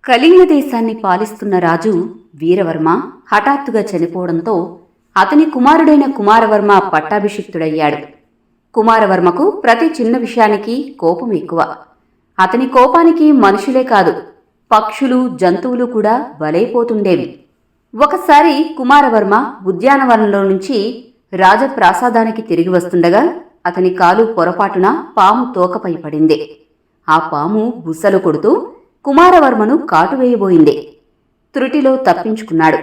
కళింగ దేశాన్ని పాలిస్తున్న రాజు వీరవర్మ హఠాత్తుగా చనిపోవడంతో అతని కుమారుడైన కుమారవర్మ పట్టాభిషిక్తుడయ్యాడు. కుమారవర్మకు ప్రతి చిన్న విషయానికి కోపం ఎక్కువ. అతని కోపానికి మనుషులే కాదు, పక్షులు జంతువులు కూడా బలైపోతుండేవి. ఒకసారి కుమారవర్మ ఉద్యానవనంలో నుంచి రాజప్రాసాదానికి తిరిగి వస్తుండగా అతని కాలు పొరపాటున పాము తోకపై పడింది. ఆ పాము బుసలు కొడుతూ కుమారవర్మను కాటువేయబోయింది. త్రుటిలో తప్పించుకున్నాడు.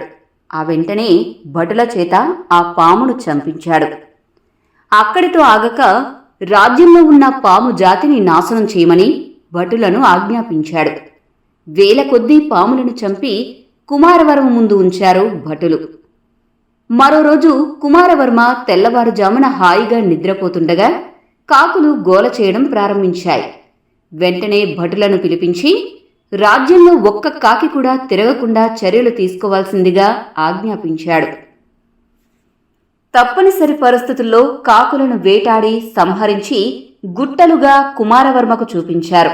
ఆ వెంటనే భటుల చేత ఆ పామును చంపించాడు. అక్కడితో ఆగక రాజ్యంలో ఉన్న పాము జాతిని నాశనం చేయమని భటులను ఆజ్ఞాపించాడు. వేల కొద్దీ పాములను చంపి కుమారవర్మ ముందు ఉంచారు భటులు. మరో రోజు కుమారవర్మ తెల్లవారుజామున హాయిగా నిద్రపోతుండగా కాకులు గోల చేయడం ప్రారంభించాయి. వెంటనే భటులను పిలిపించి రాజ్యంలో ఒక్క కాకి కూడా తిరగకుండా చర్యలు తీసుకోవాల్సిందిగా ఆజ్ఞాపించాడు. తప్పనిసరి పరిస్థితుల్లో కాకులను వేటాడి సంహరించి గుట్టలుగా కుమారవర్మకు చూపించారు.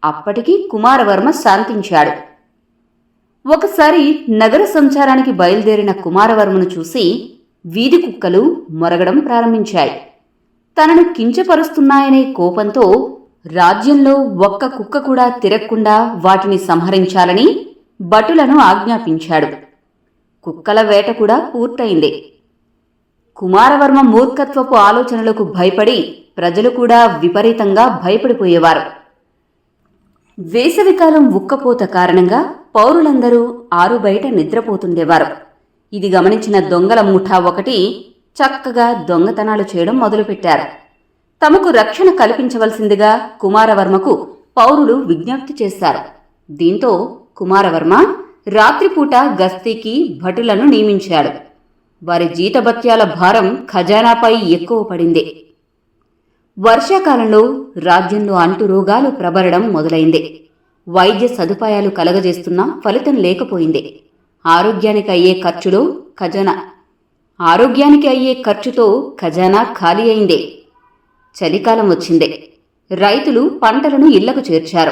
అప్పటికి కుమారవర్మ శాంతించాడు. ఒకసారి నగర సంచారానికి బయలుదేరిన కుమారవర్మను చూసి వీధి కుక్కలు మొరగడం ప్రారంభించాయి. తనను కించపరుస్తున్నాయనే కోపంతో రాజ్యంలో ఒక్క కుక్క కూడా తిరగకుండా వాటిని సంహరించాలని భటులను ఆజ్ఞాపించాడు. కుక్కల వేట కూడా పూర్తయింది. కుమారవర్మ మూర్ఖత్వపు ఆలోచనలకు భయపడి ప్రజలు కూడా విపరీతంగా భయపడిపోయేవారు. వేసవికాలం ఉక్కపోత కారణంగా పౌరులందరూ ఆరుబయట నిద్రపోతుండేవారు. ఇది గమనించిన దొంగల ముఠా ఒకటి చక్కగా దొంగతనాలు చేయడం మొదలుపెట్టారు. తమకు రక్షణ కల్పించవలసిందిగా కుమారవర్మకు పౌరులు విజ్ఞప్తి చేశారు. దీంతో కుమారవర్మ రాత్రిపూట గస్తీకి భటులను నియమించాడు. వారి జీతభత్యాల భారం ఖజానాపై ఎక్కువ పడింది. వర్షాకాలంలో రాజ్యంలో అంటురోగాలు ప్రబలడం మొదలైంది. వైద్య సదుపాయాలు కలగజేస్తున్నా ఫలితం లేకపోయింది. ఆరోగ్యానికి అయ్యే ఖర్చుతో ఖజానా ఖాళీ అయింది. చలికాలం వచ్చింది. రైతులు పంటలను ఇళ్లకు చేర్చారు.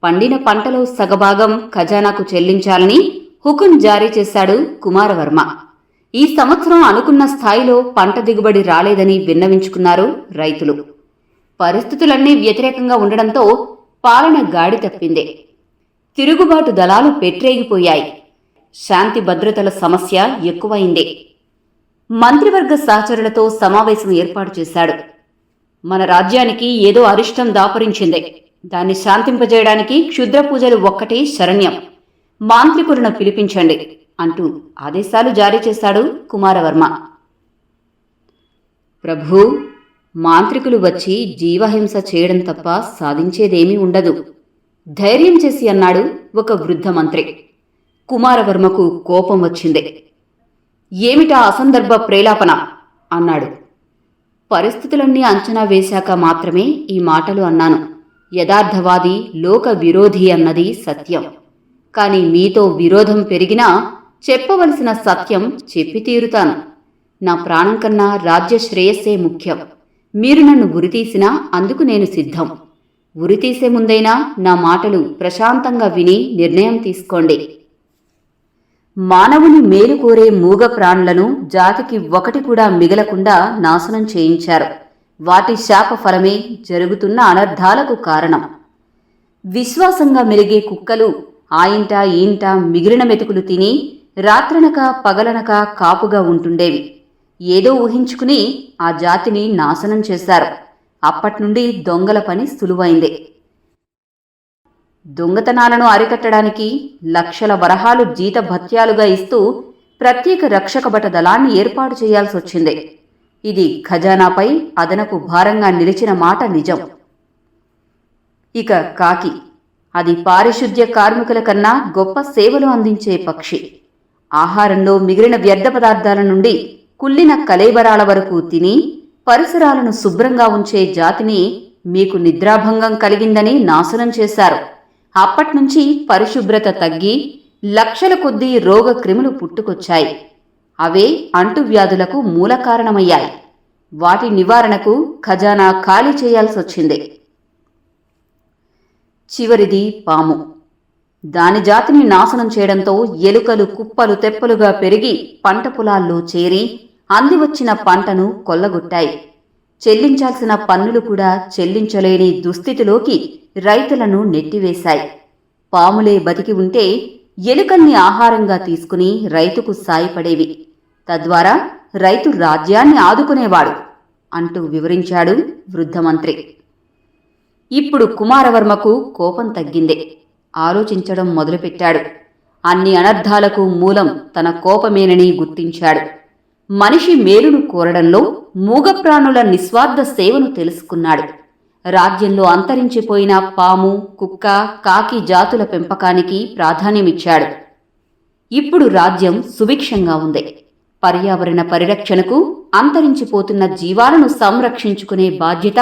పండిన పంటలో సగభాగం ఖజానాకు చెల్లించాలని హుకుం జారీ చేశాడు కుమారవర్మ. ఈ సంవత్సరం అనుకున్న స్థాయిలో పంట దిగుబడి రాలేదని విన్నవించుకున్నారు రైతులు. పరిస్థితులన్నీ వ్యతిరేకంగా ఉండడంతో పాలన గాడి తప్పింది. తిరుగుబాటు దళాలు పెట్టరేగిపోయాయి. శాంతి భద్రతల సమస్య ఎక్కువైంది. మంత్రివర్గ సహచరులతో సమావేశం ఏర్పాటు చేశాడు. మన రాజ్యానికి ఏదో అరిష్టం దాపరించింది. దాన్ని శాంతింపజేయడానికి క్షుద్ర పూజలు ఒక్కటే శరణ్యం. మాంత్రికులను పిలిపించండి అంటూ ఆదేశాలు జారీ చేశాడు కుమారవర్మ. ప్రభూ, మాంత్రికులు వచ్చి జీవహింస చేయడం తప్ప సాధించేదేమీ ఉండదు, ధైర్యం చేసి అన్నాడు ఒక వృద్ధ మంత్రి. కుమారవర్మకు కోపం వచ్చింది. ఏమిటా అసందర్భ ప్రేలాపన అన్నాడు. పరిస్థితులన్నీ అంచనా వేశాక మాత్రమే ఈ మాటలు అన్నాను. యథార్థవాది లోక విరోధి అన్నది సత్యం. కాని మీతో విరోధం పెరిగినా చెప్పవలసిన సత్యం చెప్పి తీరుతాను. నా ప్రాణం కన్నా రాజ్య శ్రేయస్సే ముఖ్యం. మీరు నన్ను ఉరితీసినా అందుకు నేను సిద్ధం. ఉరితీసే ముందైనా నా మాటలు ప్రశాంతంగా విని నిర్ణయం తీసుకోండి. మానవుని మేలు కోరే మూగ ప్రాణులను జాతికి ఒకటి కూడా మిగలకుండా నాశనం చేయించారు. వాటి శాప ఫలమే జరుగుతున్న అనర్థాలకు కారణం. విశ్వాసంగా మెలిగే కుక్కలు ఆ ఇంట ఈ ఇంట మిగిలిన మెతుకులు తిని రాత్రనక పగలనక కాపుగా ఉంటుండేవి. ఏదో ఊహించుకుని ఆ జాతిని నాశనం చేశారు. అప్పట్నుండి దొంగల పని సులువైంది. దొంగతనాలను అరికట్టడానికి లక్షల వరహాలు జీతభత్యాలుగా ఇస్తూ ప్రత్యేక రక్షక భట దళాన్ని ఏర్పాటు చేయాల్సొచ్చింది. ఇది ఖజానాపై అదనపు భారంగా నిలిచిన మాట నిజం. ఇక కాకి, అది పారిశుద్ధ్య కార్మికుల కన్నా గొప్ప సేవలు అందించే పక్షి. ఆహారంలో మిగిలిన వ్యర్థ పదార్థాల నుండి కుళ్ళిన కలేబరాల వరకు తిని పరిసరాలను శుభ్రంగా ఉంచే జాతిని మీకు నిద్రాభంగం కలిగిందని నాశనం చేశారు. అప్పట్నుంచి పరిశుభ్రత తగ్గి లక్షల కొద్దీ రోగక్రిములు పుట్టుకొచ్చాయి. అవే అంటువ్యాధులకు మూల కారణమయ్యాయి. వాటి నివారణకు ఖజానా ఖాళీ చేయాల్సొచ్చింది. చివరిది పాము. దాని జాతిని నాశనం చేయడంతో ఎలుకలు కుప్పలు తెప్పలుగా పెరిగి పంట పొలాల్లో చేరి అందివచ్చిన పంటను కొల్లగొట్టాయి. చెల్లించాల్సిన పన్నులు కూడా చెల్లించలేని దుస్థితిలోకి రైతులను నెట్టివేశాయి. పాములే బతికి ఉంటే ఎలుకల్ని ఆహారంగా తీసుకుని రైతుకు సాయపడేవి. తద్వారా రైతు రాజ్యాన్ని ఆదుకునేవాడు అంటూ వివరించాడు వృద్ధమంత్రి. ఇప్పుడు కుమారవర్మకు కోపం తగ్గింది. ఆలోచించడం మొదలుపెట్టాడు. అన్ని అనర్థాలకు మూలం తన కోపమేనని గుర్తించాడు. మనిషి మేలును కోరడంలో మూగప్రాణుల నిస్వార్థ సేవను తెలుసుకున్నాడు. రాజ్యంలో అంతరించిపోయిన పాము, కుక్క, కాకి జాతుల పెంపకానికి ప్రాధాన్యమిచ్చాడు. ఇప్పుడు రాజ్యం సుభిక్షంగా ఉంది. పర్యావరణ పరిరక్షణకు, అంతరించిపోతున్న జీవాలను సంరక్షించుకునే బాధ్యత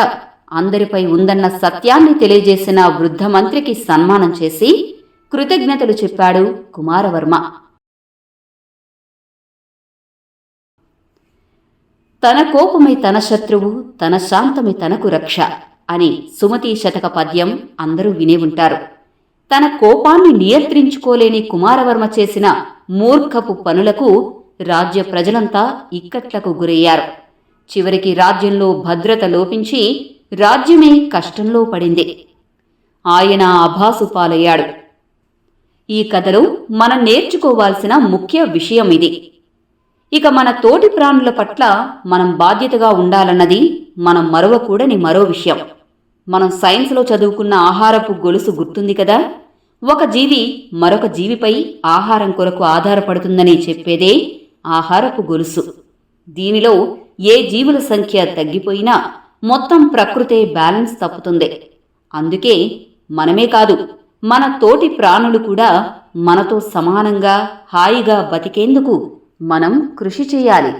అందరిపై ఉందన్న సత్యాన్ని తెలియజేసిన వృద్ధమంత్రికి సన్మానం చేసి కృతజ్ఞతలు చెప్పాడు కుమారవర్మ. తన కోపమే తన శత్రువు, తన శాంతమే తనకు రక్ష అని సుమతీ శతక పద్యం అందరూ వినే ఉంటారు. తన కోపాన్ని నియంత్రించుకోలేని కుమారవర్మ చేసిన మూర్ఖపు పనులకు రాజ్య ప్రజలంతా ఇక్కట్లకు గురయ్యారు. చివరికి రాజ్యంలో భద్రత లోపించి రాజ్యమే కష్టంలో పడింది. ఆయన అభాసు పాలయ్యాడు. ఈ కథలో మనం నేర్చుకోవాల్సిన ముఖ్య విషయం ఇది. ఇక మన తోటి ప్రాణుల పట్ల మనం బాధ్యతగా ఉండాలన్నది మనం మరవకూడని మరో విషయం. మనం సైన్స్లో చదువుకున్న ఆహారపు గొలుసు గుర్తుంది కదా. ఒక జీవి మరొక జీవిపై ఆహారం కొరకు ఆధారపడుతుందని చెప్పేదే ఆహారపు గొలుసు. దీనిలో ఏ జీవుల సంఖ్య తగ్గిపోయినా మొత్తం ప్రకృతే బ్యాలెన్స్ తప్పుతుంది. అందుకే మనమే కాదు, మన తోటి ప్రాణులు కూడా మనతో సమానంగా హాయిగా బతికేందుకు మనం కృషి చేయాలి.